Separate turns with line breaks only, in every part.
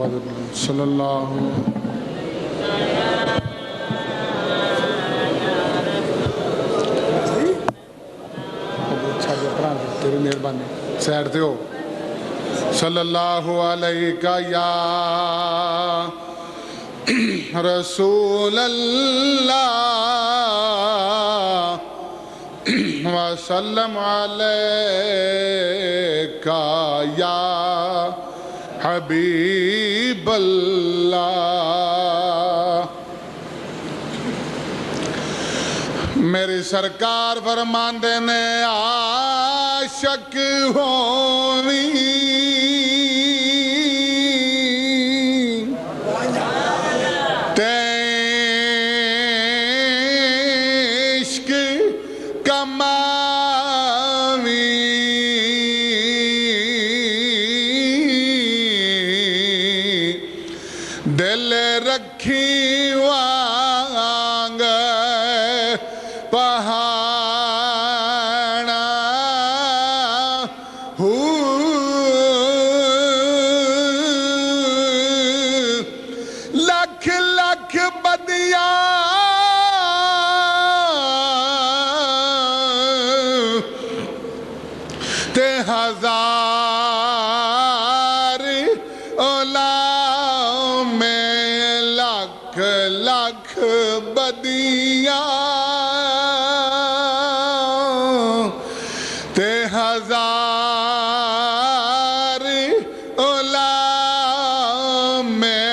محمد صلی اللہ تیری مہربانی سیڈ تے ہو صلی اللہ علیہ یا رسول اللہ وسلم علیکہ یا حبیب اللہ میری سرکار فرماندے نے عاشق ہووی عشق کماوی دل رکھی وانگ پہاڑا لکھ لکھ بدیاں تے ہزار اولا میں لکھ لکھ بدیاں تے ہزار اولا میں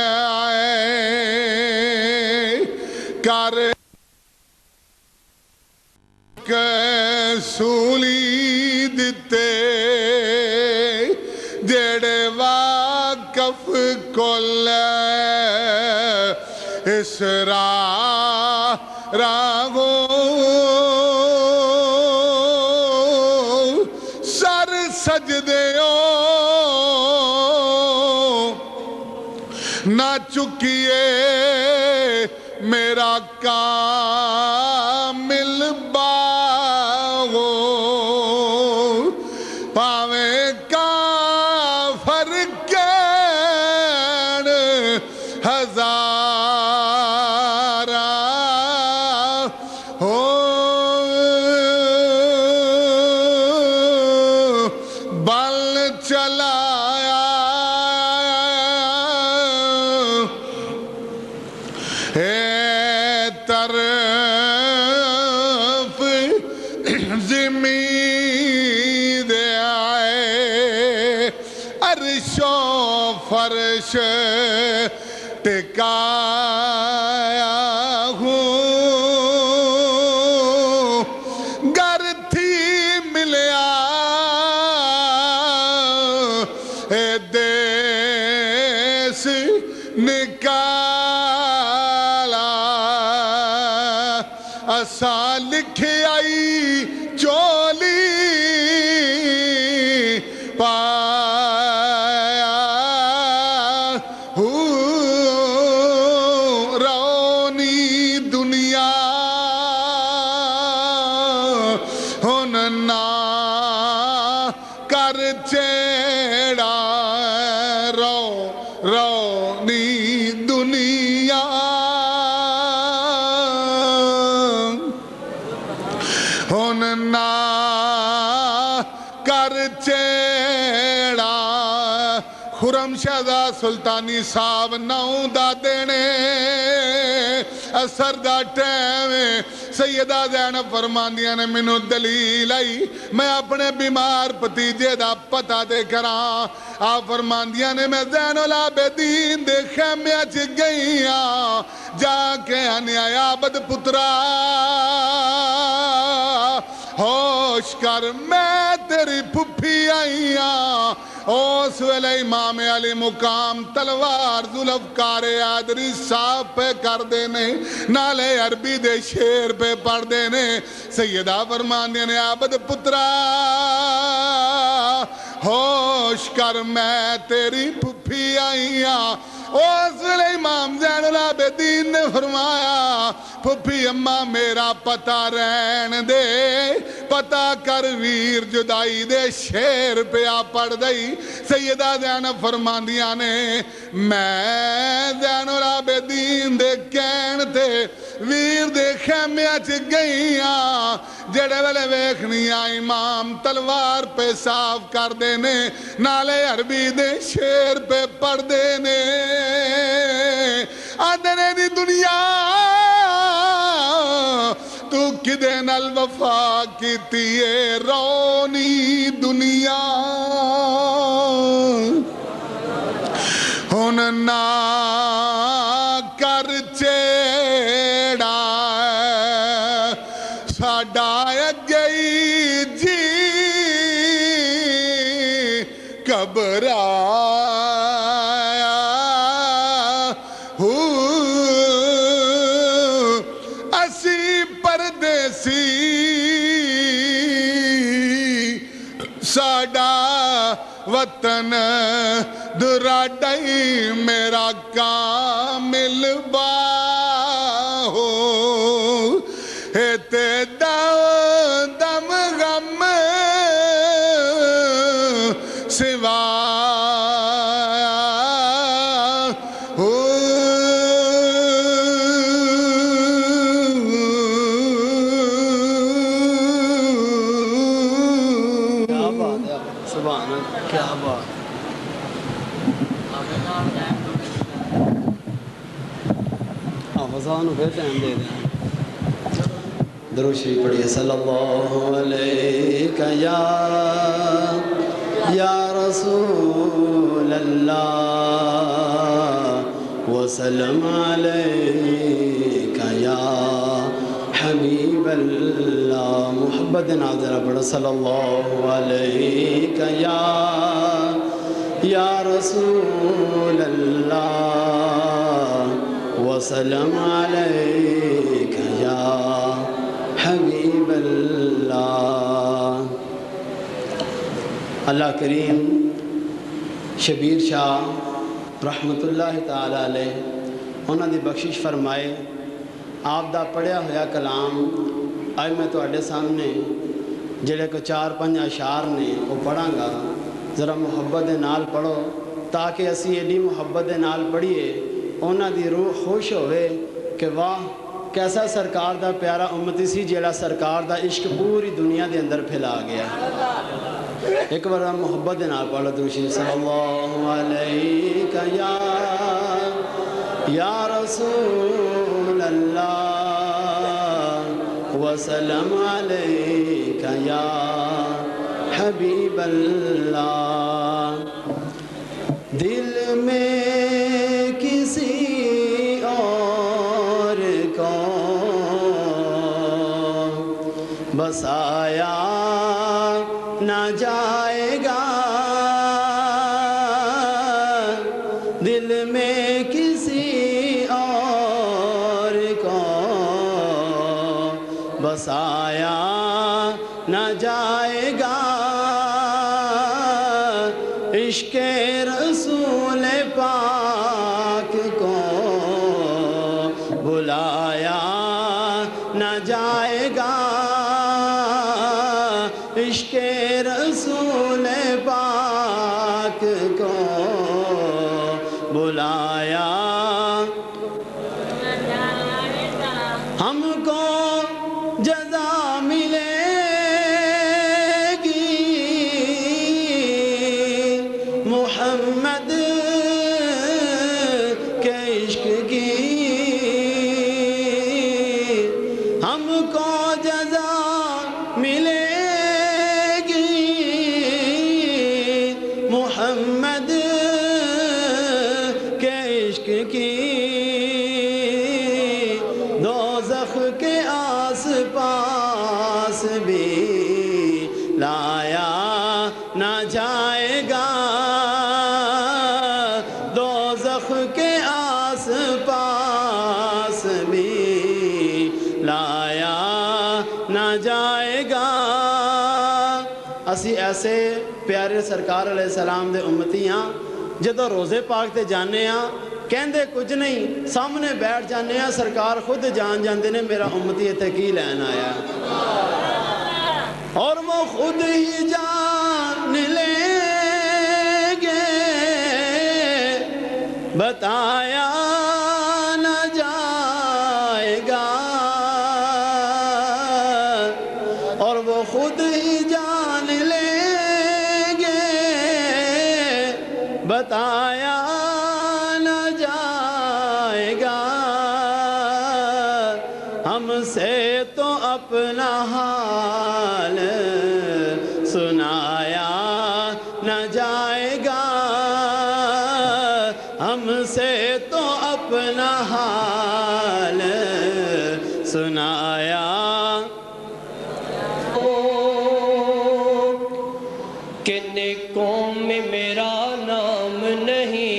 کر سولی دتے جڑے واقف کل اس راہو سر سجدے نہ چکیے میرا کامل باغو پاویں کافر کین ہزارہ ہو بل چلایا طرف زمین دے آئے عرش و فرش ٹکایا ہوں گر تھی ملیا اے دیس نکالا اسا لکھے آئی چولی پایا رونی دنیا ہن نہ کر چیڑا رونی دنیا ہن نہ کر چیڑا خرم شہزاد سلطانی صاحب ناؤں دا دینے اثر دا ٹیمے سیدہ زینب فرماندیاں نے منو دلیل آئی میں اپنے بیمار پتیجے دا پتہ دے کراں آپ فرماندیاں نے میں زین العابدین دے خیمیہ چ گئیاں جا کے انیا عابد پترا ہوش کر میں تیری پھپھی آئیاں اس ویلے امام علی مقام تلوار ذوالفقار عادری صاحب پہ کر دینے نالے عربی دے شیر پہ پڑھ دینے سیدہ فرماندے نے عابد پترا ہوش کر میں تیری پھپھی آئیاں اس ویلے امام زین العابدین نے فرمایا پھپھی اماں میرا پتہ رہن دے پتا کر ویر جدائی دے شیر پیا پڑھ دئی سیدہ زینب فرماندیاں نے میں زین العابدین دے کہن تے ویر دے خیمیاں چ گئیاں جڑے ویلے ویکھنیاں امام تلوار پہ صاف کر دینے نالے عربی دے شیر پہ پڑھ دینے آدھنے دی دنیا تو کدے نال وفا کیتی ہے رونی دنیا ہن نہ کر چیڑا ساڈا گئی جی گھبرایا اسی پردیسی ساڈا وطن دراڈائی میرا کامل باہو تے دم غم سوایا
کیا بات ہے سبحان اللہ کیا بات آفزان پھر ٹائم دے دیں درود شریف پڑھیے صلی اللہ علیہ یا رسول اللہ وسلم علیکہ یا حبیب اللہ محبت ناظرہ پڑھا صلی اللہ علیہ یا رسول اللہ وسلم علیکہ یا حبیب اللہ اللہ کریم شبیر شاہ رحمت اللہ تعالی علیہ انہوں نے بخشش فرمائے آپ دا پڑھیا ہویا کلام آج میں توڑے سامنے جڑے کو 4-5 اشعار نے وہ پڑھاں گا ذرا محبت دے نال پڑھو تاکہ اسی ایڈی محبت دے نال پڑھیے انہوں دی روح خوش ہوئے کہ واہ کیسا سرکار دا پیارا امتی سی جیڑا سرکار دا عشق پوری دنیا دے اندر پھیلا گیا ایک بار محبت دے نال پڑھو دوشی صلی اللہ علیہ یا رسول اللہ وسلم علیہ یا حبیب اللہ دل میں کسی اور کو بسایا نہ جائے گا دل میں کسی اور کو بسایا نہ جائے گا عشق رسول پاک کو بلایا نہ جائے گا عشق رسول پاک کو بلایا ہم کو جزا ملے گی محمد کے عشق کی ہم کو جزا ملے گی محمد کے عشق کی دوزخ کے آس پاس بھی لایا نہ جائے گا دوزخ کے آس پاس بھی لایا نہ جائے گا اسی ایسے پیارے سرکار علیہ السلام دے امتیاں جدو روزے پاک تے جانے ہاں کہندے کچھ نہیں سامنے بیٹھ جانے ہاں سرکار خود جان جاندے نے میرا امتی اتنے کی لین آیا اور وہ خود ہی جان لیں گے بتایا نہ جائے گا، اور وہ خود ہی جان لیں گے بتایا نہ جائے گا، ہم سے تو اپنا حال سنایا نہ جائے گا، ہم سے تو اپنا حال سنایا۔
کہ نیکوں میں میرا نام نہیں،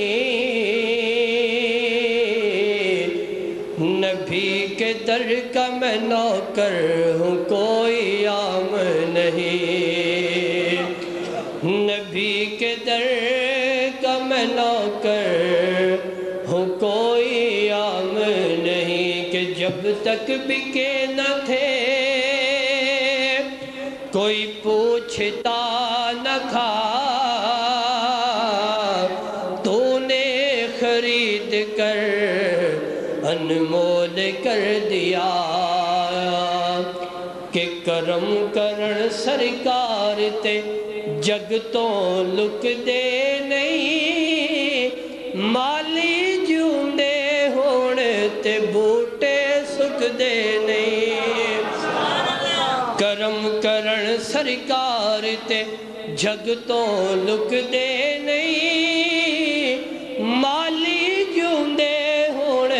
نبی کے در کا میں نوکر ہوں کوئی عام نہیں، نبی کے در کا میں نوکر ہوں کوئی عام نہیں، کہ جب تک بکے نہ تھے کوئی پوچھتا نہ تھا، تو نے خرید کر انمول کر دیا، کہ کرم کرن سرکار تے جگ تو لک دے نہیں، مالی جوندے ہون تے بوٹے سک دے نہیں، کرم کرن سرکار تے جگ تو لک دے نہیں، مالی جوندے ہون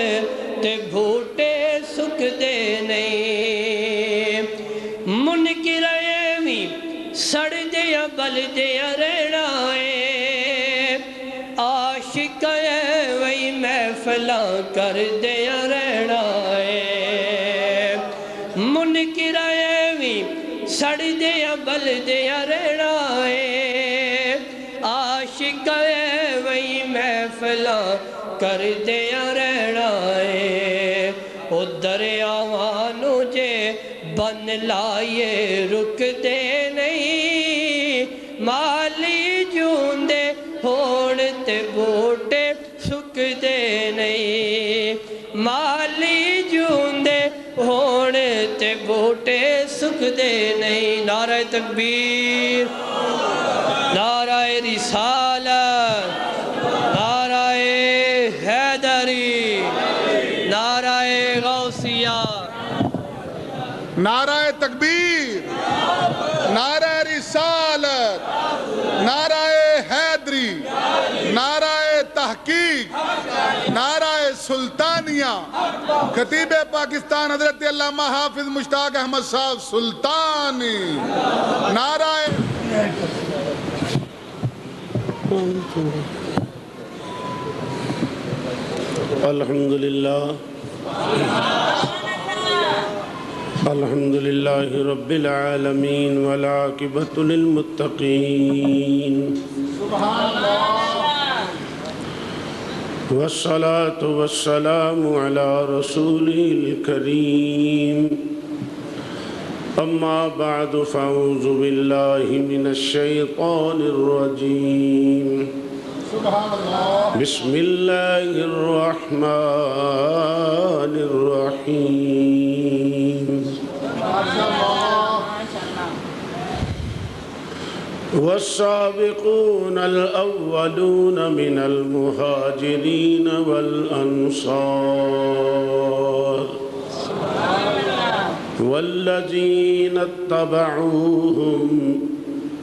تے بھوٹے سک دے نہیں، منکر ایویں سڑ دیا بل دیا رہنا ہے، عاشق ایویں محفلاں کر دیا رہنا ہے، منکر ایویں سڑ دیا بل دیا رہنا ہے، عاشق ایویں محفلاں کر دیا رہنا ہے، او دریاوانو جے بن لائے رک دے نہیں، مالی جوندے ہون تے بوٹے سک دے نہیں، مالی جوندے ہون تے بوٹے سک دے نہیں، نعرہ تکبیر، نعرہ رسالت، نعرہ حیدری، نعرہ غوثیہ،
نعرہ تکبیر، نعرہ رسالت، نعرہ حیدری، نعرہ تحقیق، نعرہ سلطانیہ، خطیب پاکستان حضرت علامہ حافظ مشتاق احمد صاحب سلطانی، نعرہ
الحمدللہ الحمدللہ رب العالمین والعاقبۃ للمتقین والصلاة والسلام علی رسوله الکریم، اما بعد فاعوذ باللہ من الشیطان الرجیم، بسم اللہ الرحمن الرحیم، والسابقون الأولون من المهاجرين والأنصار والذين اتبعوهم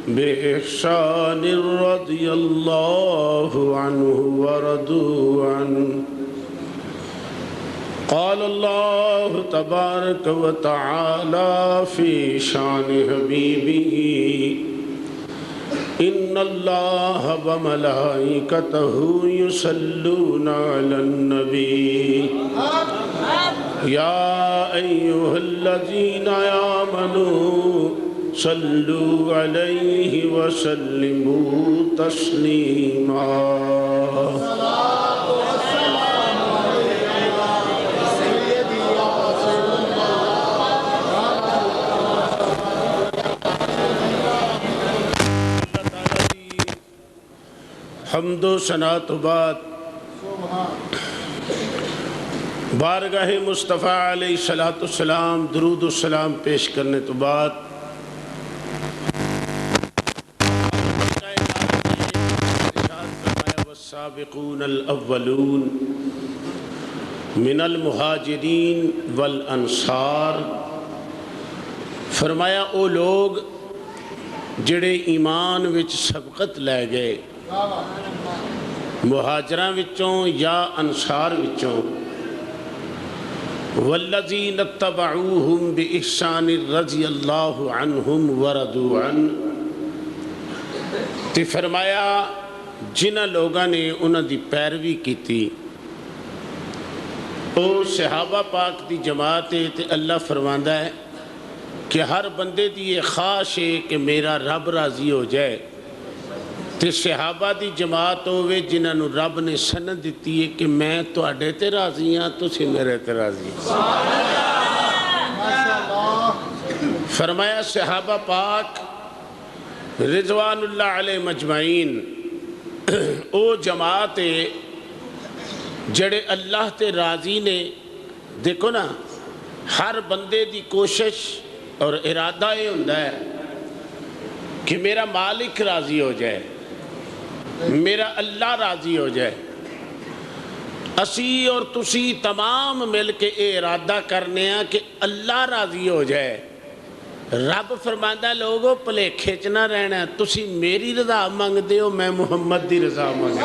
بإحسان رضي الله عنه ورضوا عنه، قال الله تبارك وتعالى في شان حبيبه، إن الله وملائكته يصلون على النبي، يا أيها الذين آمنوا صلوا عليه وسلموا تسليما۔ حمد و ثنا تو بعد بارگاہ مصطفیٰ علیہ الصلوۃ والسلام درود و سلام پیش کرنے تو بعد والسابقون الاولون من المہاجرین والانصار، فرمایا او لوگ جڑے ایمان وچ سبقت لے گئے مہاجراں وچوں یا انصار وچوں، والذین اتبعوہم بإحسان رضی اللہ عنہم ورضوا عنہ، تے فرمایا جنہ لوگاں نے انہاں دی پیروی کیتی او صحابہ پاک دی جماعت ہے، تے اللہ فرماندا ہے کہ ہر بندے دی یہ خواہش ہے کہ میرا رب راضی ہو جائے، تے صحابہ دی جماعت ہوئے جنہاں نو رب نے سند دیتی ہے کہ میں تواڈے تے راضی ہاں، تسی میرے تے راضی ہاں۔ فرمایا صحابہ پاک رضوان اللہ علیہ مجمعین او جماعت جڑے اللہ تے راضی نے۔ دیکھو نا، ہر بندے دی کوشش اور ارادہ یہ ہوتا ہے کہ میرا مالک راضی ہو جائے، میرا اللہ راضی ہو جائے۔ اسی اور تسی تمام مل کے اے ارادہ کرنے ہیں کہ اللہ راضی ہو جائے۔ رب فرماندہ لوگوں پلیکھے چ نہ رہنا، تسی میری رضا منگ دے ہو، میں محمد دی رضا منگ دے۔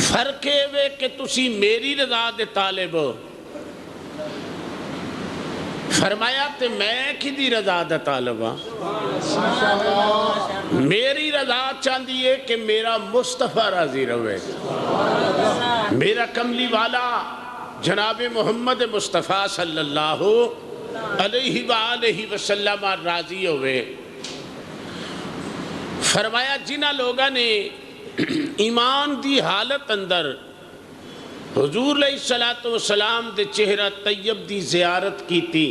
فرق ہے کہ تسی میری رضا دے طالب ہو۔ فرمایا تے میں کدی رضا دا طالب ہاں؟ میری رضا چاہتی ہے کہ میرا مصطفیٰ راضی رہے، میرا کملی والا جناب محمد مصطفیٰ صلی اللہ علیہ وآلہ وسلم راضی ہوئے۔ فرمایا جنہ لوگاں نے ایمان دی حالت اندر حضور علیہ السلام دے چہرہ طیب دی زیارت کی تھی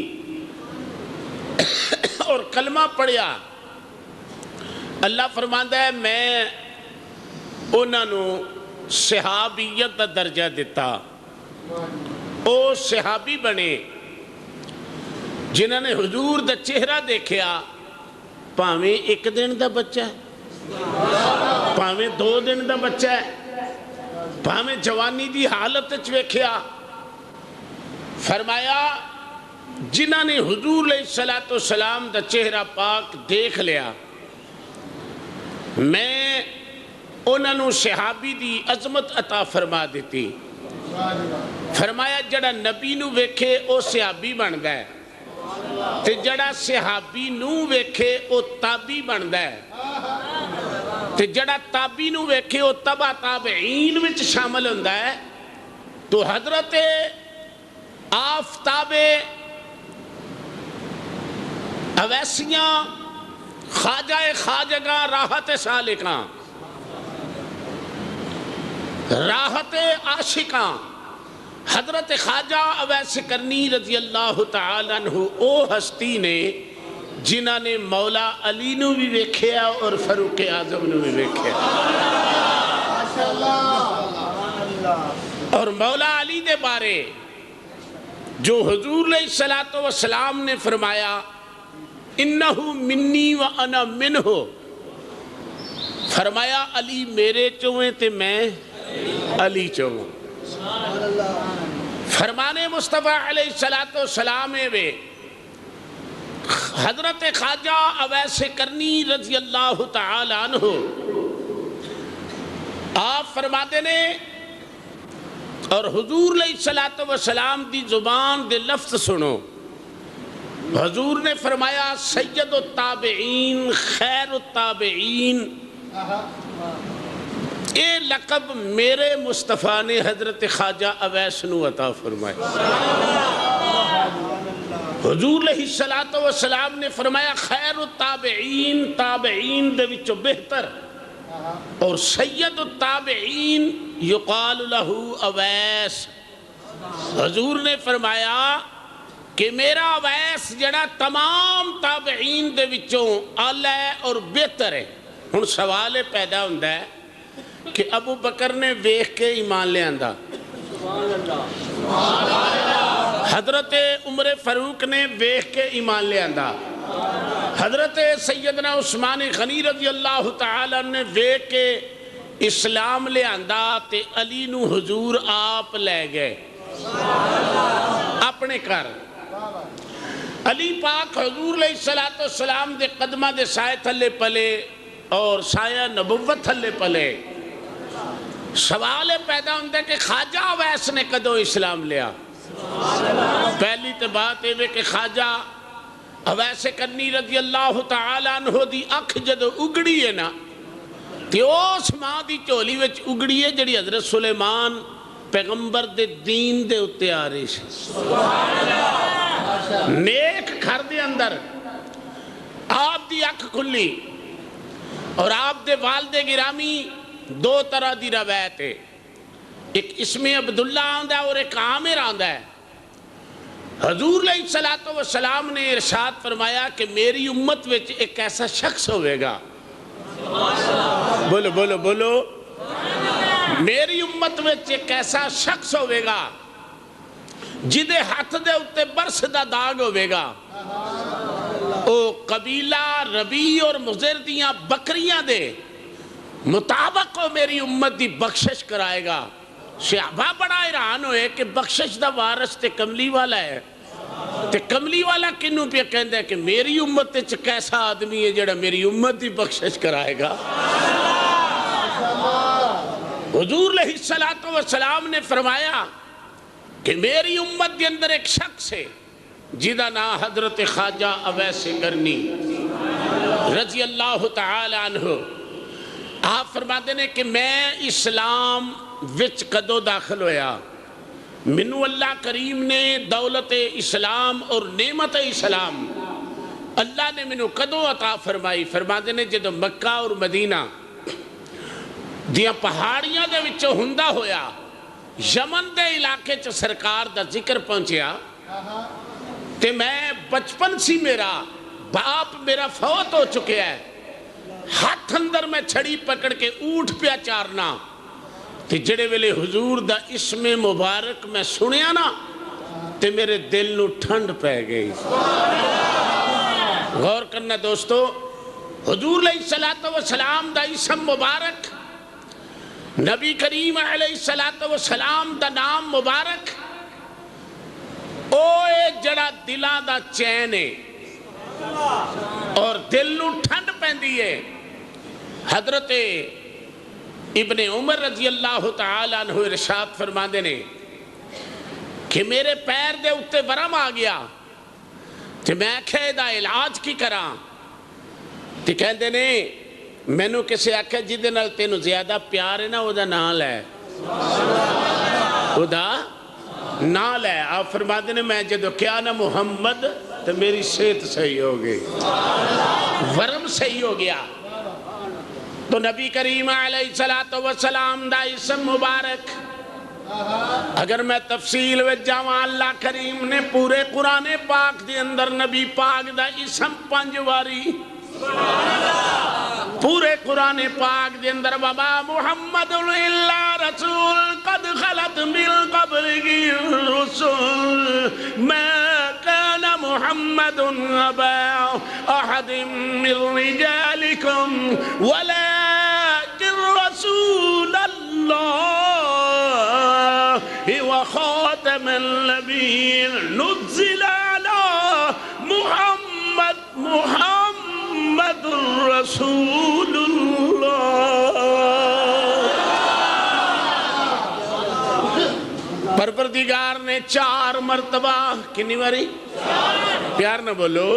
اور کلمہ پڑھیا، اللہ فرماندا ہے میں انہاں نو صحابیت دا درجہ دیتا، او صحابی بنے جنہاں نے حضور دا چہرہ دیکھیا، پاویں ایک دن دا بچہ ہے، پاویں 2 دن دا بچہ ہے، پاویں جوانی دی حالت ویکھیا۔ فرمایا جنہاں نے حضور علیہ السلام دا چہرہ پاک دیکھ لیا، میں انہاں نو صحابی دی عظمت عطا فرما دیتی۔ فرمایا جڑا نبی نو ویکھے او صحابی بندا ہے، تے جڑا صحابی نو ویکھے او تابعی بندا ہے، تے جڑا تابعی نو ویکھے او تبع تابعین وچ شامل ہوندا ہے۔ تو حضرت آفتاب اویسیاں خواجہ خواجگاں راحت سالکاں راحت عاشقاں حضرت خواجہ اویس کرنی رضی اللہ تعالیٰ عنہ او ہستی نے جنہاں نے مولا علی نو بھی ویکھیا اور فاروق اعظم نو بھی ویکھیا، اور مولا علی دے بارے جو حضور علیہ السلام نے فرمایا انہو منی و انا منہ، فرمایا علی میرے چویں تے میں علی چویں۔ فرمانے مصطفیٰ علیہ السلام وے حضرت خواجہ اویس کرنی رضی اللہ تعالیٰ عنہ آپ فرماتے نے، اور حضور علیہ السلام دی زبان دے لفظ سنو، حضور نے فرمایا سید التابعین خیر التابعین، اے لقب میرے مصطفیٰ نے حضرت خواجہ اویس نو عطا فرمایا۔ حضور علیہ السلام نے فرمایا خیر التابعین، تابعین دے وچوں بہتر، اور سید التابعین یقال لہو اویس۔ حضور نے فرمایا کہ میرا اویس جڑا تمام تابعین دے وچوں اعلی ہے اور بہتر ہے. ہن سوال پیدا ہوندا ہے کہ ابو بکر نے ویکھ کے ایمان لے آندا, حضرت عمر فاروق نے ویکھ کے ایمان لے آندا, حضرت سیدنا عثمان غنی رضی اللہ تعالی نے ویکھ کے اسلام لے آندا تے علی نو حضور آپ لے گئے اپنے گھر. علی پاک حضور علیہ السلام دے قدمہ دے سائے تھلے پلے اور سایہ نبوت تھلے پلے. سوال پیدا ہوندہ ہے کہ خواجہ اویس نے کدوں اسلام لیا؟ پہلی تو بات ہے کہ خواجہ اویس کرنی رضی اللہ تعالیٰ عنہ دی اکھ جدو اگڑی ہے نا تے اس ماں دی چولی وچ اگڑی ہے جڑی حضرت سلیمان پیغمبر دے دین دے اتے آ رہی سے. نیک گھر دے اندر آپ دی اکھ کھلی اور آپ دے والد گرامی دو طرح دی روایت ہے, ایک اسم عبداللہ آندہ ہے اور ایک عامر آندہ ہے. حضور علیہ السلام نے ارشاد فرمایا کہ میری امت وچ ایک ایسا شخص ہوئے گا, بولو بولو بولو, میری امت وچ ایک ایسا شخص ہوئے گا جدے ہاتھ دے اتے برس دا داغ ہوئے گا, او قبیلہ ربی اور مضر دیاں بکریاں دے مطابق وہ میری امت دی بخشش کرائے گا. صحابہ بڑا حیران ہوئے کہ بخشش دا وارث تے کملی والا ہے, تے کملی والا کنوں پہ کہندہ ہے کہ میری امت تے کیسا آدمی ہے جڑا میری امت دی بخشش کرائے گا. حضور علیہ السلام نے فرمایا کہ میری امت کے اندر ایک شخص ہے جیدہ نا حضرت خواجہ اویس کرنی رضی اللہ تعالی عنہ. آپ فرماتے ہیں کہ میں اسلام وچ کدو داخل ہویا, منو اللہ کریم نے دولت اسلام اور نعمت اسلام اللہ نے منو کدو عطا فرمائی. فرماتے ہیں جدو مکہ اور مدینہ دیاں پہاڑیاں دے وچوں ہندہ ہویا یمن دے علاقے چ سرکار دا ذکر پہنچیا تے میں بچپن سی میرا باپ میرا فوت ہو چکے ہے, ہاتھ اندر میں چھڑی پکڑ کے اونٹ پیا چارنا تے جڑے ویلے حضور دا اسم مبارک میں سنیا نا تے میرے دل نو ٹھنڈ پہ گئی. غور کرنا دوستو, حضور علیہ السلام دا اسم مبارک, نبی کریم علیہ السلام دا نام مبارک, اوے جڑا دلہ دا چین ہے اور دل نو ٹھنڈ پہندی ہے. حضرت ابن عمر رضی اللہ تعالیٰ عنہ ارشاد فرما دینے کہ میرے پیر دے اتے ورم آ گیا کہ میں کہے دا علاج کی کراں, تے کہہ دینے میں نو کسے آکھا جدے نال تینو زیادہ پیار ہے نا او دا نال ہے, او دا نال ہے. آپ فرما دینے میں جدو کیا نا محمد تو میری صحت صحیح ہو گئی, ورم صحیح ہو گیا. تو نبی کریم علیہ السلام دا اسم مبارک اگر میں تفصیل وچ جاواں, اللہ کریم نے پورے قرآن پاک دے اندر نبی پاک دا اسم 5 واری پورے قرآن پاک دے اندر وما محمد الا رسول قد خلت من قبلہ الرسل ما كان محمد ابا احد من رجالكم ولكن رسول الله وخاتم النبيين نزل على محمد رسول اللہ. پروردگار نے 4 مرتبہ کنی باری پیار نہ بولو,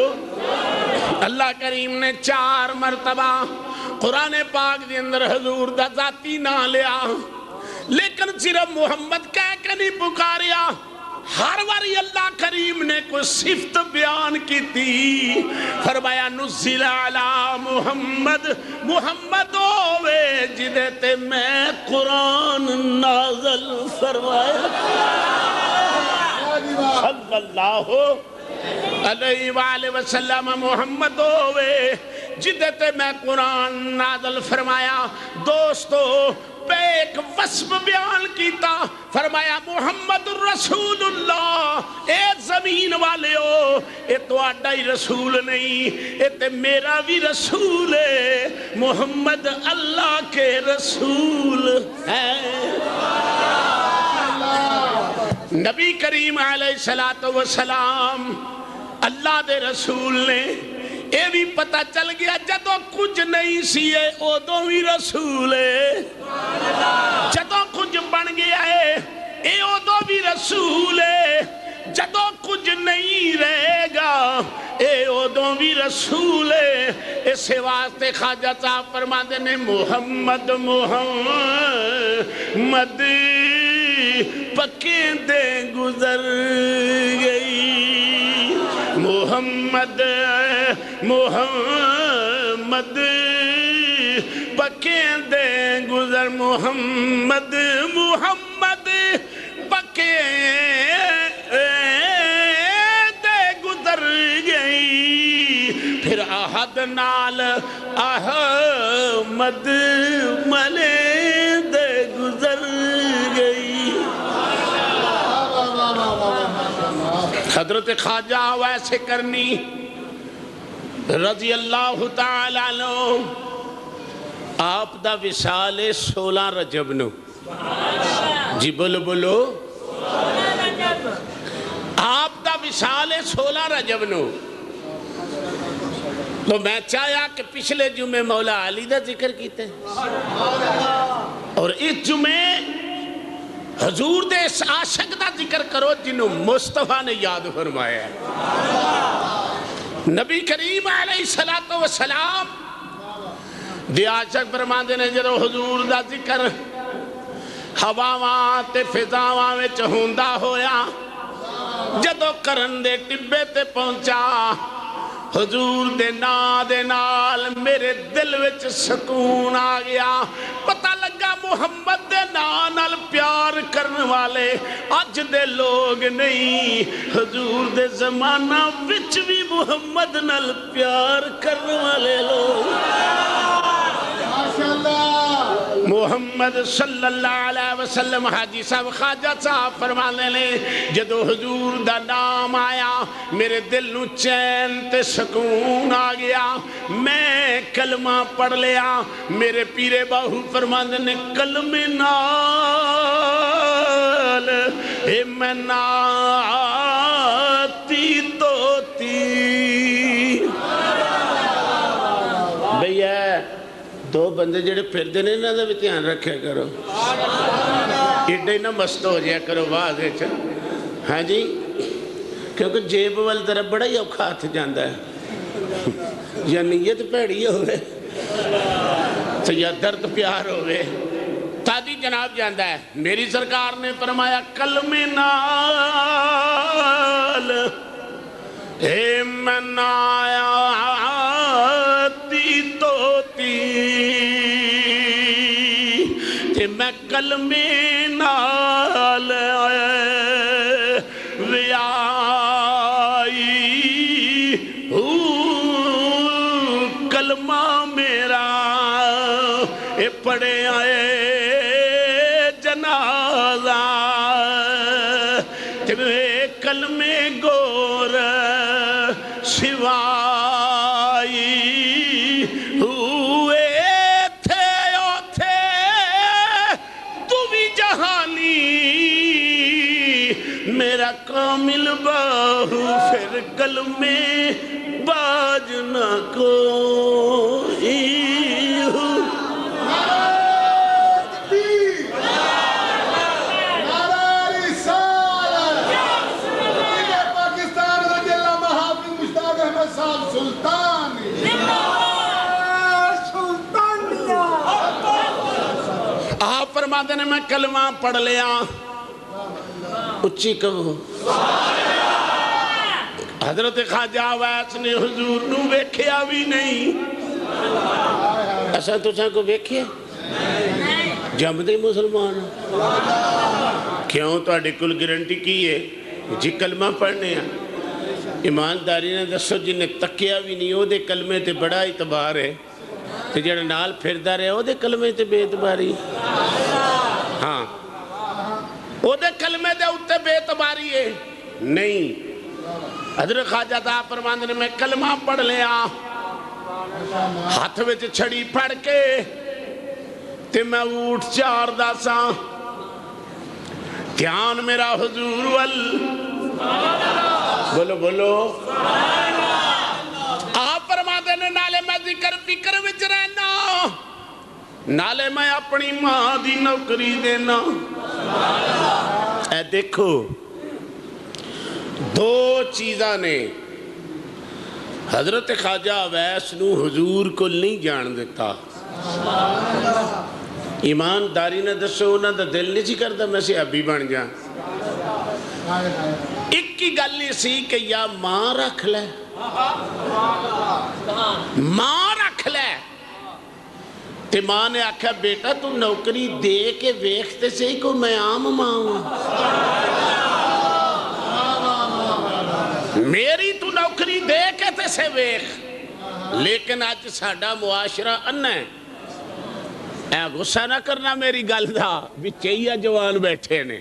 اللہ کریم نے 4 مرتبہ قرآن پاک دے اندر حضور دا ذاتی نہ لیا, لیکن صرف محمد کہہ کے نہیں پکاریا. ہر واری اللہ کریم نے کوئی صفت بیان کی تھی, فرمایا نزل علی محمد, محمد ہوئے جدے تے میں قرآن نازل فرمایا. صلی اللہ علیہ وآلہ وسلم محمد ہوئے جدے تے میں قرآن نازل فرمایا دوستو پہ ایک وصف بیان کیتا فرمایا محمد رسول اللہ اے زمین والے ہو اے تو آڈا ہی رسول نہیں اے تے میرا بھی رسول ہے محمد اللہ کے رسول ہے نبی کریم علیہ السلام اللہ دے رسول نے اے بھی پتہ چل گیا جدو کچھ نہیں سیے ادو بھی رسول ہے جدو کچھ بن گیا ہے اے ادو بھی رسول ہے جدو کچھ نہیں رہے گا اے ادو بھی رسول ہے اس واسطے خواجہ صاحب فرماتے نے محمد محمد پکیں دے گزر گئی محمد محمد پکیں دے گزر محمد محمد پکیں دے گزر گئی پھر احد نال احمد ملے دے گزر گئی حضرت خواجہ ویسے کرنی رضی اللہ تعالیٰ عنہ آپ دا وصال 16 رجب نو جی بولو آپ دا وصال 16 رجب نو تو میں چاہیا کہ پچھلے جمعے مولا علی دا ذکر کیتے اور اس جمعے حضور دے اس عاشق دا ذکر کرو جنہوں مصطفیٰ نے یاد فرمایا ہے نبی کریم علیہ السلام دی عاشق فرماندے نے جدو حضور دا ذکر ہواواں تے فضاواں وچ ہوندا ہویا جدو کرن دے ٹبے تے پہنچا حضور دے نال میرے دل وچ سکون آ گیا پتہ لگا محمد دے نال پیار کرنے والے اج دے لوگ نہیں حضور دے زمانہ وچ بھی محمد نال پیار کرنے والے لوگ محمد صلی اللہ علیہ وسلم حاجی صاحب خواجہ صاحب فرمانے لے جدو حضور دا نام آیا میرے دل نو چین تے سکون آ گیا میں کلمہ پڑھ لیا میرے پیرے باہو فرمانے نے کلمہ نال اے میں ناتی توتی بھئی دو بندے جڑے پھر دینے نہ دے بھی دھیان رکھے کرو ایڈے ہی نہ مست ہو جائے کرو واضح چا ہاں جی کیونکہ جیب وال طرف بڑا ہی اوکھا ہاتھ جاندہ ہے یا نیت پیڑی ہوئے تو یا درد پیار ہوئے تادی جناب جاندہ ہے میری سرکار نے فرمایا کلمہ نال اے من آیاتی توتی تے میں کلمہ نال ویائی کلمہ میرا اے پڑے آئے جنازہ تے میں کلمہ گور سوائی ہوئے تھے تو بھی جہانی میرا کامل باہو پھر کلمے باج نہ کوئی آپ فرماتے ہیں میں کلمہ پڑھ لیا اچھی کہو حضرت خواجہ ویس نے حضور نو ویکھیا بھی نہیں ایسا تو ساں کو ویکھیا جب دے مسلمان کیوں تو اڈے کل گرنٹی کی ہے جی کلمہ پڑھنے ہیں ایمانداری نے دسو جن نے تکیا بھی نہیں وہ دے کلمے تے بڑا اعتبار ہے تے جڑا نال پھردا رہے وہ دے کلمے تے بے اعتباری ہاں وہ دے کلمے دے اوتے بے اعتباری ہے نہیں حضرت خواجہ صاحب فرماندے نے میں کلمہ پڑھ لیا ہاتھ وچ چھڑی پڑھ کے تے میں اٹھ چار دا سا دھیان میرا حضور وال بولو بولو آپ فرماندے نے نالے میں ذکر فکر وچ رہنا نالے میں اپنی ماں دی نوکری دینا اے دیکھو دو چیزاں نے حضرت خواجہ اویس نو حضور کو نہیں جان دیتا ایمانداری نے دسو انہاں دا دل نہیں سی کردا میں صحابی بن جا ایک کی گل نہیں سی کہ یا ماں رکھ لے ماں رکھ لے تے ماں نے آکھا بیٹا تو نوکری دے کے ویکھتے سے ہی کو میں عام ماں ہوں میری تو نوکری دے کے تے سے ویکھ لیکن آج ساڈا معاشرہ انہ ہے اے غصہ نہ کرنا میری گل دا بچیہ جوان بیٹھے نے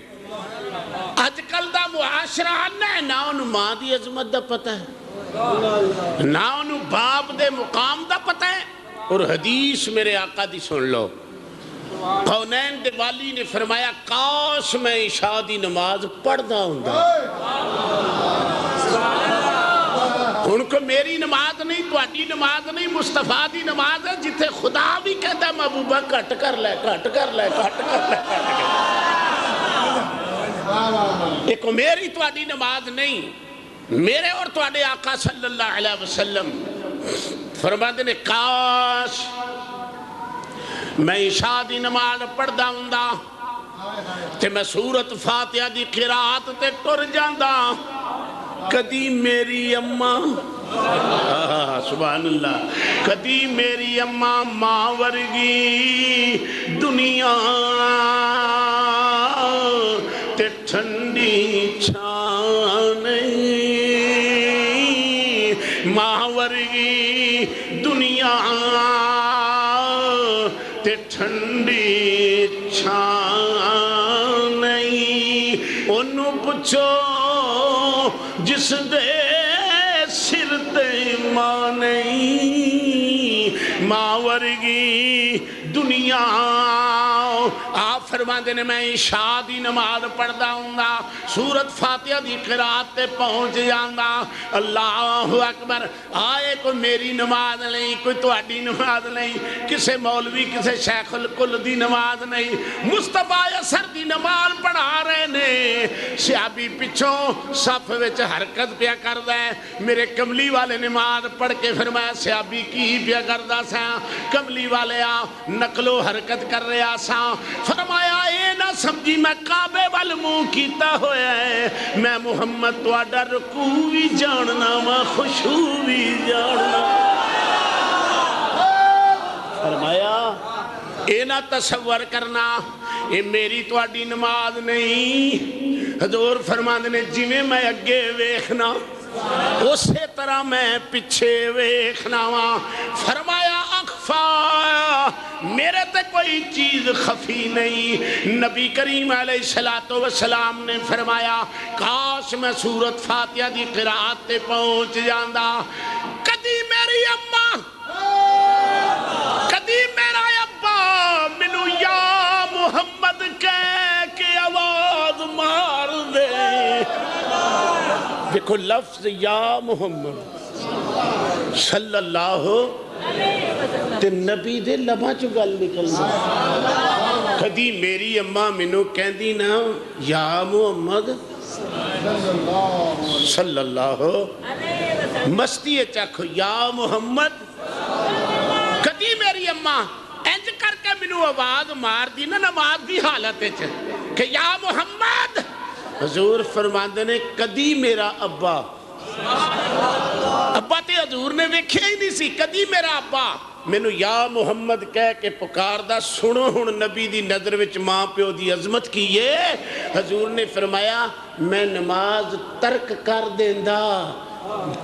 آج کل دا معاشرہ انہ ہے نہ انہوں ماں دی عظمت دا پتہ ہے نہ انہوں باپ دے مقام دا پتہ ہے اور حدیث میرے آقا دی سن لو کونین دے والی نے فرمایا کاش میں عشاء دی نماز پڑھدا ہوں ان کو میری نماز نہیں تواڈی نماز نہیں مصطفیٰ دی نماز ہے جتھے خدا بھی کہتا ہے محبوبہ کٹ کر لے کٹ کر لے کٹ کر لے ایک میری تواڈی نماز نہیں میرے اور تواڈے آقا صلی اللہ علیہ وسلم فرماتے نے کاش میں عشاء دی نماز پڑھدا ہوندا تے میں سورت فاتحہ دی قرات تے ٹر جاندا کدی میری اماں سبحان اللہ کدی میری اماں ماں ورگی دنیا تے ٹھنڈی چھان ماں ورگی دنیا تے ٹھنڈی چھان انہوں پوچھو جس دے سر تے ماں نہیں ماں ورگی دنیا آپ فرماندے نے میں عشاء دی نماز پڑھدا ہوں گا سورت فاتحہ دی قرات تے پہنچ جاندا اللہ اکبر آئے کوئی میری نماز نہیں کوئی تواڈی نماز نہیں کسے مولوی کسے شیخ الکل دی نماز نہیں مصطفیٰ اثر دی نماز پڑھا رہے نے صحابی پچھوں صف وچ حرکت پیا کردا ہے میرے کملی والے نماز پڑھ کے فرمایا صحابی کی پیا کردا سا کملی والے آ نقل و حرکت کر رہا سا فرمایا اے نہ سمجھی میں کعبے وال منہ کیتا ہویا ہے میں محمد تواڈا رکوع بھی جاننا وا خشوع بھی جاننا فرمایا اے نہ تصور کرنا اے میری تواڈی نماز نہیں حضور فرماندے نے جویں میں اگے ویکھنا اسی طرح میں پیچھے ویکھنا وا فرمایا اخفا میرے تے کوئی چیز خفی نہیں نبی کریم علیہ السلام نے فرمایا کاش میں سورت فاتحہ دی قرات تے پہنچ جاندا کدی میری اماں کدی میرا ابا مینو یا محمد کہہ کے آواز مار دے دیکھو لفظ یا محمد صلی اللہ تے نبی دے لباں چو گل نکلنا کدی میری اماں مینوں کہندی نا یا محمد صلی اللہ مستی چکھو یا محمد کدی میری اماں انج کر کے مینوں آواز مار دی نا نماز دی حالت وچ کہ یا محمد حضور فرماندے نے کدی میرا ابا تے حضور نے ویکھیا ہی نہیں سی کدی میرا ابا مینو یا محمد کہہ کے پکار دا سنو ہن نبی دی نظر وچ ماں پیو دی عظمت کی ہے. حضور نے فرمایا میں نماز ترک کر دیندا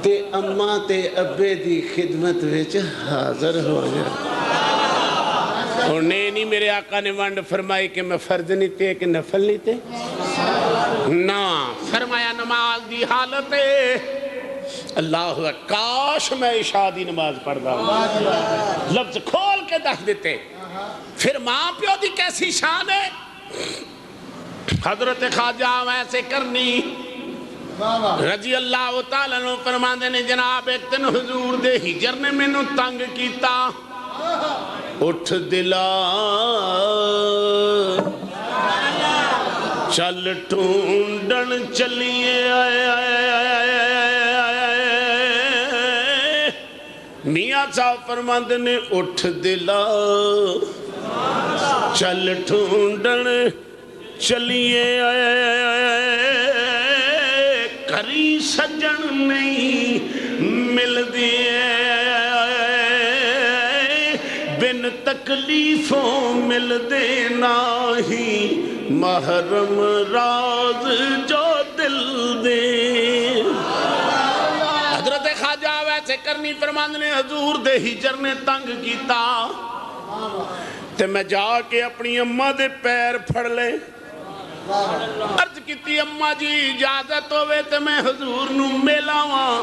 تے اماں تے ابے دی خدمت وچ حاضر ہو جا. اور نہیں میرے آقا نے ونڈ فرمائی کہ میں فرض نہیں تے کہ نفل نہیں تے نا فرمایا نماز دی حالت ہے. اللہ کاش میں عشاء دی نماز پڑھدا ہوں. لفظ کھول کے دکھ دیتے. پھر ماں پیو دی کیسی شان ہے. حضرت خواجہ ویسے کرنی رضی اللہ تعالیٰ عنہ فرماندے نے جناب ایک دن حضور دے ہجر نے میں نو تنگ کیتا. اٹھ دلا چل ٹھونڈن چلیے میاں صاحب فرماندے نے اٹھ دلا چل ٹھونڈن چلیے کری سجن نہیں مل دیے بن تکلیفوں مل دینا ہی محرم راز جو دل دے. حضرت خواجہ ویسے کرنی فرماند نے حضور دے ہجر نے تنگ کیتا تے میں جا کے اپنی اماں دے پیر پھڑ لے. عرض کیتی اماں جی اجازت ہوئے تے میں حضور نو ملاواں.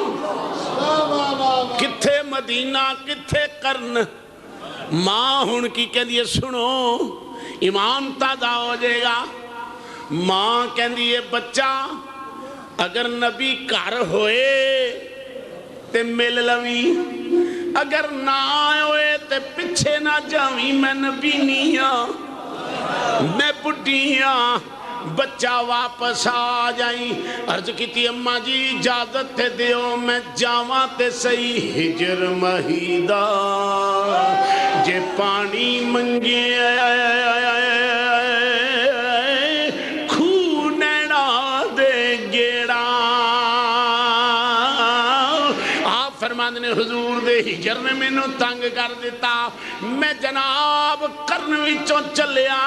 کتھے مدینہ کتھے کرن. ماں ہن کی کہندی سنو ایمان تازہ ہو جائے گا. ماں کہندی بچہ اگر نبی گھر ہوئے تے مل لویں اگر نہ ہوئے تے پچھے نہ جاویں میں نبی نہیں ہاں میں بڈھی ہاں بچہ واپس آ جائیں. عرض کیتی اماں جی اجازت تے دیو میں جاواں تے صحیح ہجر مہیدہ جے پانی منگے کھو نیڑا دے گیڑا. آپ فرماند نے حضور دے ہجر نے میں نو تنگ کر دیتا. میں جناب کرن وچوں چلیا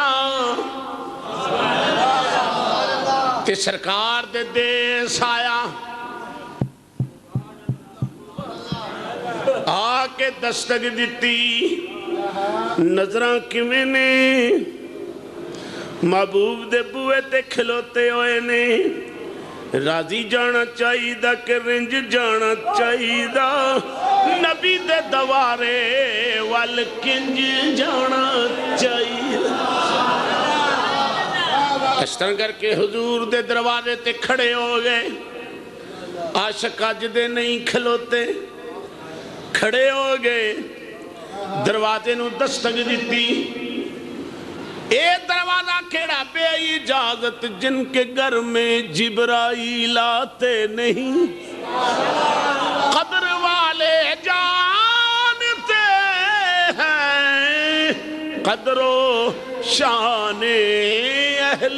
تے سرکار دے دیس آیا. آ کے دستک دیتی نظراں کیویں نے محبوب دے بوئے تے کھلوتے ہوئے نے. راضی جانا چاہی دا کہ رنج جانا چاہی دا نبی دے دوارے وال کنج جانا چاہی دا. اس طرح کر کے حضور دے دروازے تے کھڑے ہو گئے. عاشق اج دے نہیں کھلوتے کھڑے ہو گئے. دروازے نو دستک دیتی. اے دروازہ کھڑا بے اجازت جن کے گھر میں جبرائیل آتے نہیں قدر والے جانتے ہیں قدر و شان اہل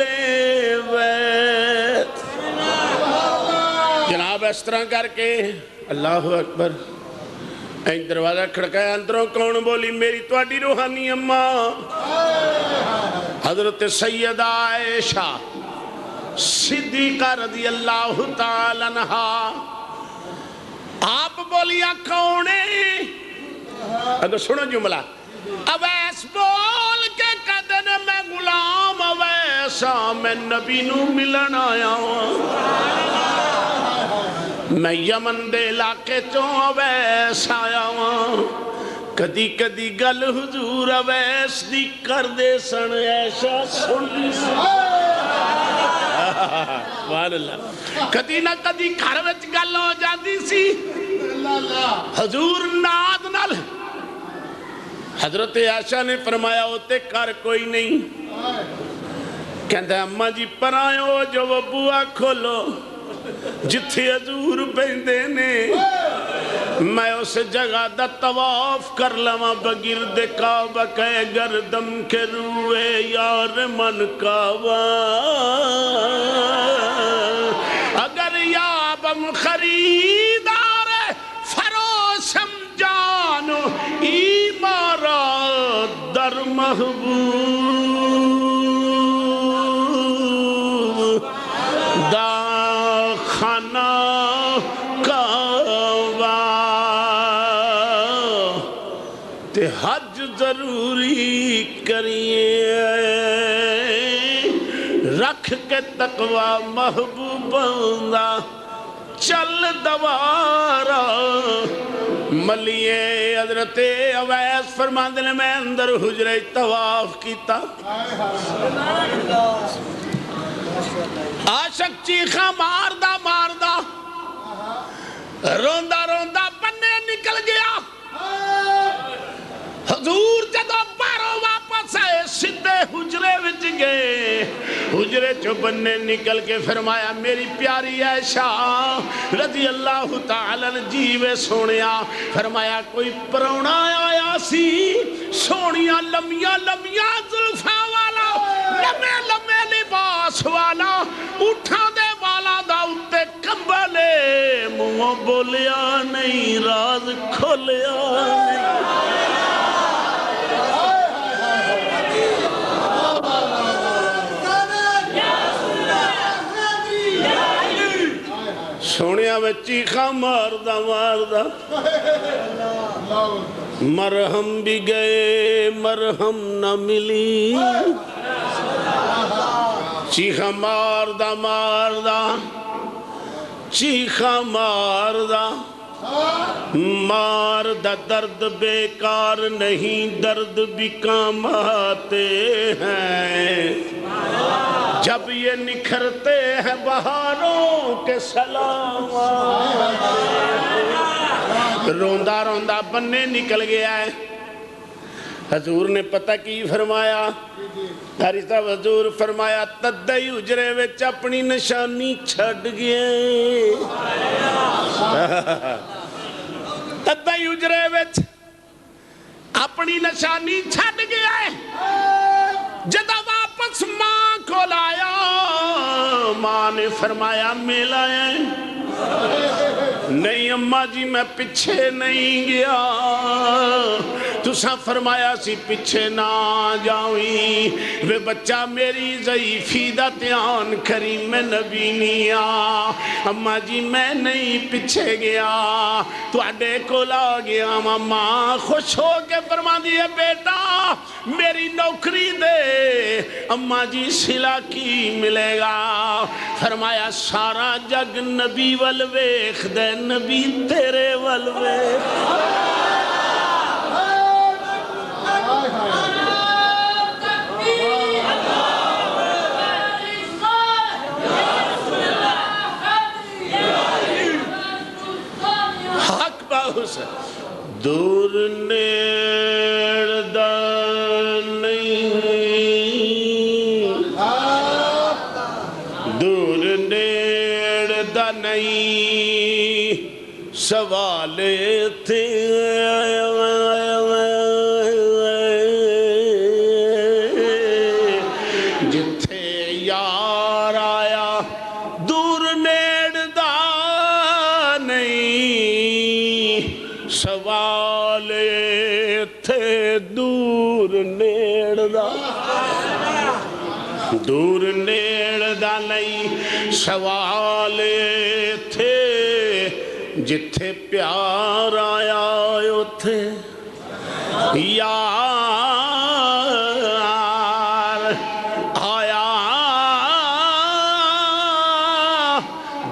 بیت. جناب اس طرح کر کے اللہ اکبر این دروازہ کھڑکایا. اندروں کون بولی میری تواڈی روحانی اماں حضرت سیدہ عائشہ صدیقہ رضی اللہ تعالی عنہا. آپ بولیا کونے اگر سنو جملہ اویس بول کے قدن میں غلام اویسا میں نبی نو ملن آیا ہوں. میں یمن دے علاقے چوں اویس آیا ہوں. کدی کدی گل حضور اویس دی کر دے سن ایسا سن سبحان اللہ. کدی نہ کدی گھر وچ گل ہو جاندی سی حضور ناد نال. حضرت عائشہ نے فرمایا ہوتے کر کوئی نہیں. کہندہ اماں جی پر آئے جو وہ بوا کھولو جتھے حضور بیندے نے میں اس جگہ دا طواف کر لما بگرد کعبہ کہ گردم کے روئے یار من کعبہ. اگر یابم خریدار فروشم جانو ایمان حج ضروری کریے رکھ کے تقوی محبوباں دا چل دوارا ملیے حضرت اویس فرماندے نے میں اندر حجرے طواف کیتا عاشق چیخا ماردہ ماردہ روندہ روندہ بننے نکل گیا حضور جدو باروں واپس آئے سدھے حجرے وچ گئے حجرے چو بننے نکل کے فرمایا میری پیاری عائشہ رضی اللہ تعالی جیوے سونیا فرمایا کوئی پرونا آیا سی سونیا لمیاں لمیاں زلفاں والا لمے لمے لباس والا اٹھا دے والا دا اتے کمبلے منہ بولیا نہیں راز کھولیا نہیں سونیا میں چیخا ماردہ ماردہ مرہم بھی گئے مرہم نہ ملی چیخا ماردہ ماردہ چیخا ماردہ ماردہ درد بیکار نہیں درد بھی کام آتے ہیں جب یہ نکھرتے ہیں بہاروں کے سلام روندہ روندہ بننے نکل گیا ہے حضور نے پتہ کی فرمایا قاری صاحب حضور فرمایا تدائی اجرے وچ اپنی نشانی چھڑ گئے تدائی اجرے وچ اپنی نشانی چھڑ گئے جدہ واپس ماں کو لایا ماں نے فرمایا میلا ہے نہیں اماں جی میں پچھے نہیں گیا تسا فرمایا سی پچھے نہ جاؤیں وہ بچہ میری ضعیفی دا دھیان کری میں نبی نہیں اماں جی میں نہیں پچھے گیا تو اڈے کو لا گیا ماں خوش ہو کے فرما دیئے بیٹا میری نوکری دے اماں جی صلہ کی ملے گا فرمایا سارا جگ نبی والویخ دے نبی تیرے والویخ حق باہوس دور نیڑ دا نہیں دور نیڑ دا نہیں سوال تھے جتھے یار آیا دور نیڑ دا نہیں سوال تھے دور نیڑ دا دور نیڑ دا نہیں سوال تھے جتھے پیار آیا اتھے یار آیا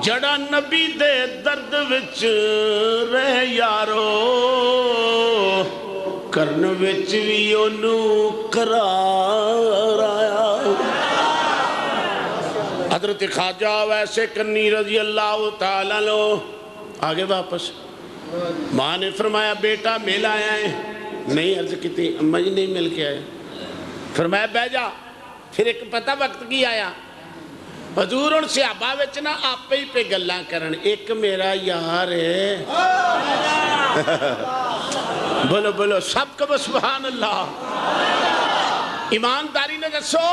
جڑا نبی دے درد وچ رہ یارو کرن وچ بھی انہوں قرار آیا حضرت خواجہ ویسے کنی رضی اللہ تعالیٰ لو آگے واپس ماں نے فرمایا بیٹا مل آیا ہے نہیں عرض کی تھی اماں جی نہیں مل کے آیا فرمایا بہ جا پھر ایک پتہ وقت کی آیا حضور ان صحابہ وچنا آپ ہی پہ گلاں کرن ایک میرا یار ہے بولو بولو سب کو سبحان اللہ ایمانداری نے دسو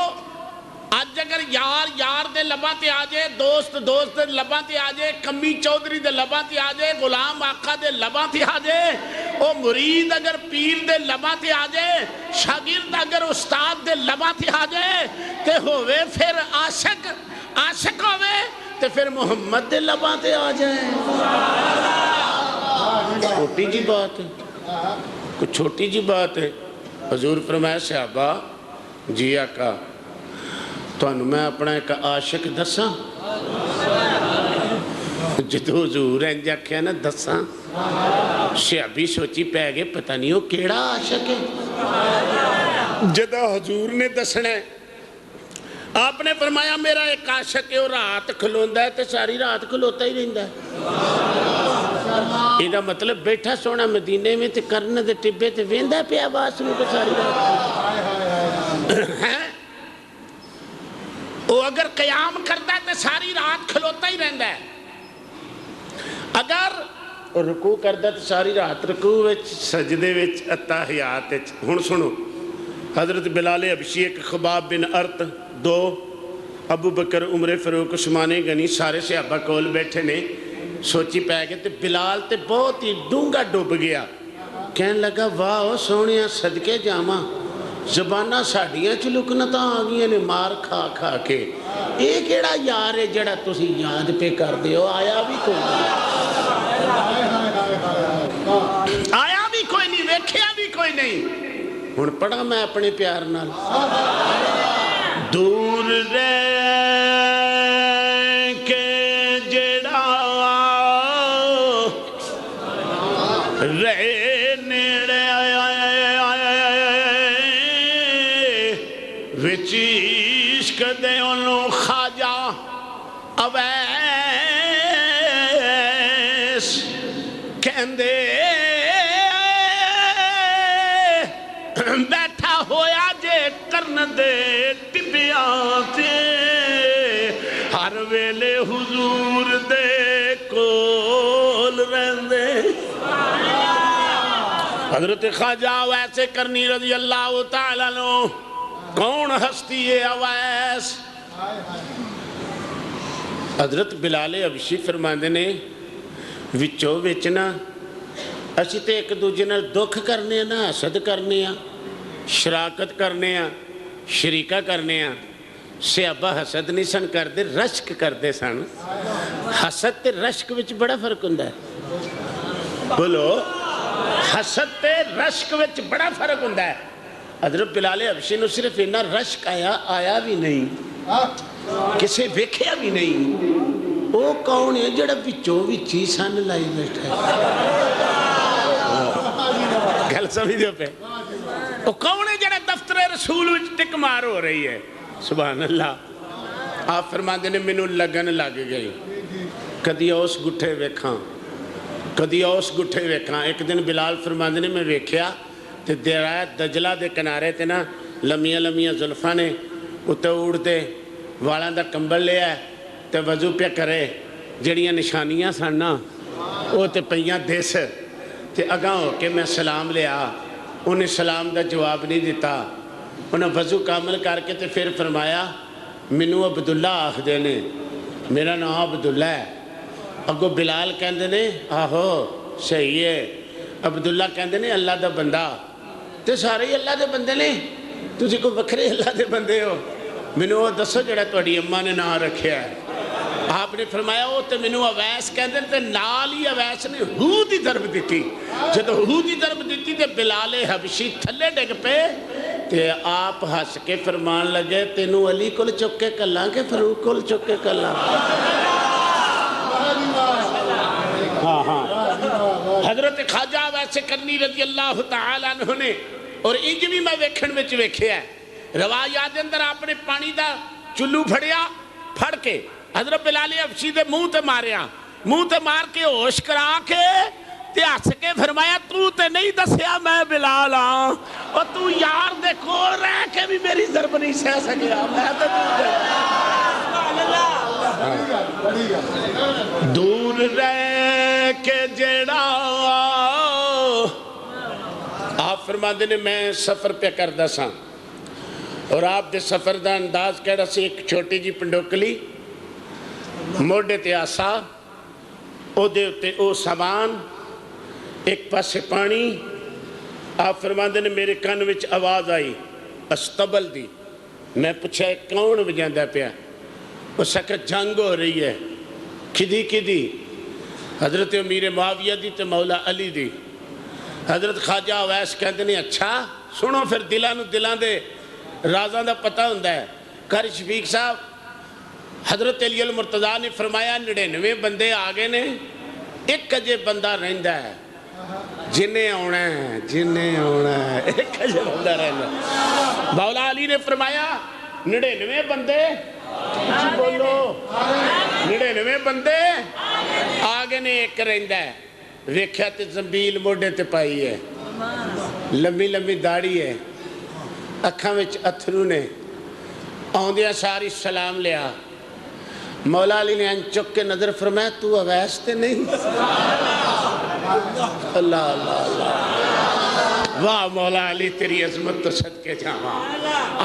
آج اگر یار دے لباں تے آجے دوست دے لباں تے آجے کمی چودری دے لباں تے آجے غلام آقا دے لباں تے آجے او مرید اگر پیر دے لباں تے آجے شاگرد اگر استاد دے لباں تے آجے تے ہوئے پھر عاشق ہوئے تے پھر محمد دے لباں تے آجائیں چھوٹی جی بات ہے کوئی چھوٹی جی بات ہے؟ حضور فرمایا صحابہ جی آقا تھانوں میں اپنا ایک عاشق دساں؟ جدو حضور انج آکھیا نا دساں، صحابی سوچی پہ گئے پتہ نہیں وہ کیڑا عاشق ہے جدو حضور نے دسنا ہے۔ آپ نے فرمایا میرا ایک عاشق ہے، وہ رات کھلوندا ہے تو ساری رات کھلوتا ہی رہندا ہے۔ یہ مطلب بیٹھا سونا مدینے میں تے کرن دے ٹبے تے ویندا پیا باس نو تے ساری رات۔ وہ اگر قیام کرتا ہے تو ساری رات کھلوتا ہی رہندا ہے، اگر رکوع کرتا ہے تو ساری رات رکوع وچ سجدے وچ اتحیات وچ۔ ہن سنو، حضرت بلال حبشی، ایک خباب بن ارت، دو ابو بکر، عمر فاروق، عثمان غنی، سارے صحابہ کول بیٹھے نے۔ سوچی پہ گئے تے بلال تے بہت ہی ڈونگا ڈوب گیا، کہنے لگا واہ سونیا صدقے جاواں، زبانہ ساڑیاں چلکنتاں آگیاں نے مار کھا کھا کے، اے کیڑا یار ہے جڑا تسی یاد پہ کر دے ہو؟ آیا بھی کوئی نہیں، آیا بھی کوئی نہیں، ویکھیا بھی کوئی نہیں۔ ہن پڑھا میں اپنے پیار نال، دور رہ کے جڑا رہے نیڑے وچ عشق دے انہوں خواجہ اویس کہندے بیٹھا ہویا جے کرن دے ٹبیاں تے ہر ویلے حضور دے کول رہندے۔ حضرت خواجہ اویس کرنی رضی اللہ تعالیٰ عنہ کون ہستی ہے اویس؟ حضرت بلال حبشی فرماندے نے وچوں وچنا اسی تے ایک دوجے نال دکھ کرنے ہیں نا، حسد کرنے ہیں، شراکت کرنے ہیں، شریکہ کرنے ہیں۔ صحابہ حسد نہیں سن کردے، رشک کردے سن۔ حسد تے رشک وچ بڑا فرق ہوندا ہے، بولو حسد تے رشک وچ بڑا فرق ہوندا ہے۔ حضرت بلال حبشی نو صرف انہا رشک آیا بھی نہیں، کسے ویکھیا بھی نہیں، وہ کون ہے جڑا وچوں وچی سن لائی بیٹھا ہے؟ گل سمجھ دیو پہ، وہ کون ہے جڑا دفتر رسول وچ ٹک مار ہو رہی ہے؟ سبحان اللہ۔ آپ فرماندے نے مینوں لگن لگ گئی، کدی اس گٹھے ویکھاں کدی اس گٹھے ویکھاں۔ ایک دن بلال فرماندے نے میں ویکھیا تے دریائے دجلہ دے کنارے تے نا لمیاں لمیاں زلفاں نے اتے اڑتے والاں دا کمبل لیا ہے تے وضو پہ کرے، جڑیاں نشانیاں سن نا وہ تے پئیاں دس تے اگاں ہو کے میں سلام لیا، انہیں سلام دا جواب نہیں دیتا۔ انہیں وضو کامل کر کے تے پھر فرمایا منو عبداللہ آخ دینے، میرا نام عبداللہ ہے۔ اگو بلال کہندے نے آہو صحیح ہے، عبداللہ کہندے نے اللہ دا بندہ، تے سارے ہی اللہ دے بندے نے، تجھے کو وکھرے اللہ دے بندے ہو؟ منو وہ دسو جڑا تہاڈی اماں نے نام رکھیا ہے۔ آپ نے فرمایا وہ تے منو اویس کہندے تے نال ہی اویس نے ہو دی ضرب دیتی۔ جدو ہو دی ضرب دیتی تے بلال حبشی تھلے ڈگ پہ تے آپ ہس کے فرمان لگے تینوں علی کول چک کے کلاں کے فاروق کول چک کے کلاں؟ ہاں ہاں، حضرت خواجہ اویس کرنی رضی اللہ تعالیٰ عنہ نے، اور انج بھی میں ویکھن وچ ویکھیا ہے، روایات دے اندر آپ نے پانی دا چلو پھڑیا، پھڑ کے حضرت بلال حبشی دے منہ تے ماریا، منہ تے مار کے ہوش کرا کے تے ہس کے فرمایا تو تے نہیں دسیا میں بلال ہاں، اور تو یار دے کول رہ کے بھی میری ضرب نہیں سہ سکیا، میں تے دور رہ کے جڑا۔ آپ فرماندے نے میں سفر پہ کردہ ساں، اور آپ دے سفر دا انداز کہہ رہا سی ایک چھوٹی جی پنڈوکلی، موڑے تے آسا، او دے اتے او سامان، ایک پاسے پانی۔ آپ فرماندے نے میرے کان وچ آواز آئی استبل دی، میں پوچھا ہے کون بجاندہ پیا؟ اس کا جنگ ہو رہی ہے، کدی کدی؟ حضرت امیر معاویہ دی تے مولا علی دی۔ حضرت خواجہ اویس کہتے ہیں اچھا سنو پھر دلوں دے رازاں دا پتہ ہوندہ ہے. قاری شفیق صاحب حضرت علی المرتضیٰ نے فرمایا 99 بندے آگے نے ایک اجے بندہ رہندا ہے جنہیں آنا ہے ایک اجے بندہ رہندا ہے. مولا علی نے فرمایا 99 بندے بولو 99 بندے آگے نے ایک رہندا ہے. ویکھیا تے زنبیل موڈے تے پائی ہے لمبی لمبی داڑھی ہے اکھاں وچ اتھرو نے آندیاں ساری سلام لیا. مولا علی نے چک کے نظر فرمایا تو اویس تے نہیں. اللہ اللہ اللہ واہ مولا علی تیری عظمت تو صدقے جاواں.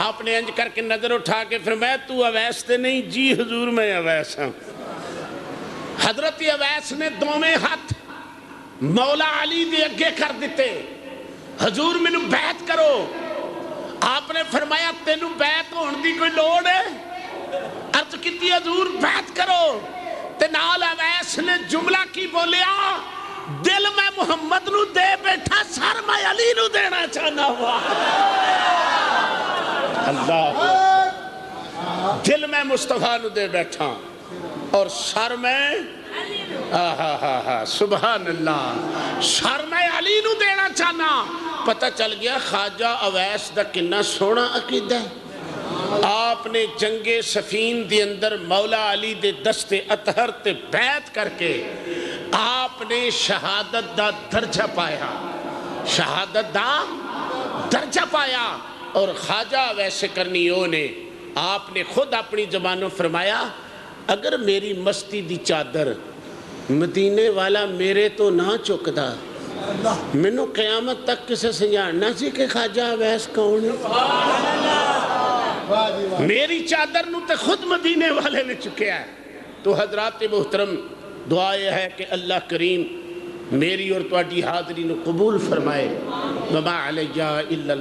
آپ نے انج کر کے نظر اٹھا کے فرمایا تو اویس تے نہیں. جی حضور میں اویس ہوں. حضرت اویس نے دوویں ہاتھ مولا علی دے اگے کر دیتے. حضور مینوں بیعت کرو. آپ نے فرمایا تینوں بیعت ہون دی کوئی لوڑ ہے؟ عرض کیتی حضور بیعت کرو. تے نال اویس نے جملہ کی بولیا دل میں محمد نو دے بیٹھا سر میں علی نو دینا چاہنا ہوا. اللہ دل میں مصطفیٰ نو دے بیٹھا اور سر میں سبحان اللہ سر میں علی نو دینا چاہنا. پتہ چل گیا خواجہ اویس دا کنا سونا عقیدہ ہے. آپ نے جنگ صفین دے اندر مولا علی دے دستے اطہر تے بیعت کر کے آپ نے شہادت دا درجہ پایا. شہادت دا درجہ پایا. اور خواجہ اویس کرنیوں نے آپ نے خود اپنی زبانوں فرمایا اگر میری مستی دی چادر مدینے والا میرے تو نہ چکدا مینوں قیامت تک کسے سنجھاڑنا سی کہ خواجہ اویس کون ہے. میری چادر نو تے خود مدینے والے نے چکیا ہے. تو حضرات محترم دعا یہ ہے کہ اللہ کریم میری اور تواڈی حاضری نو قبول فرمائے. وما علیہ الا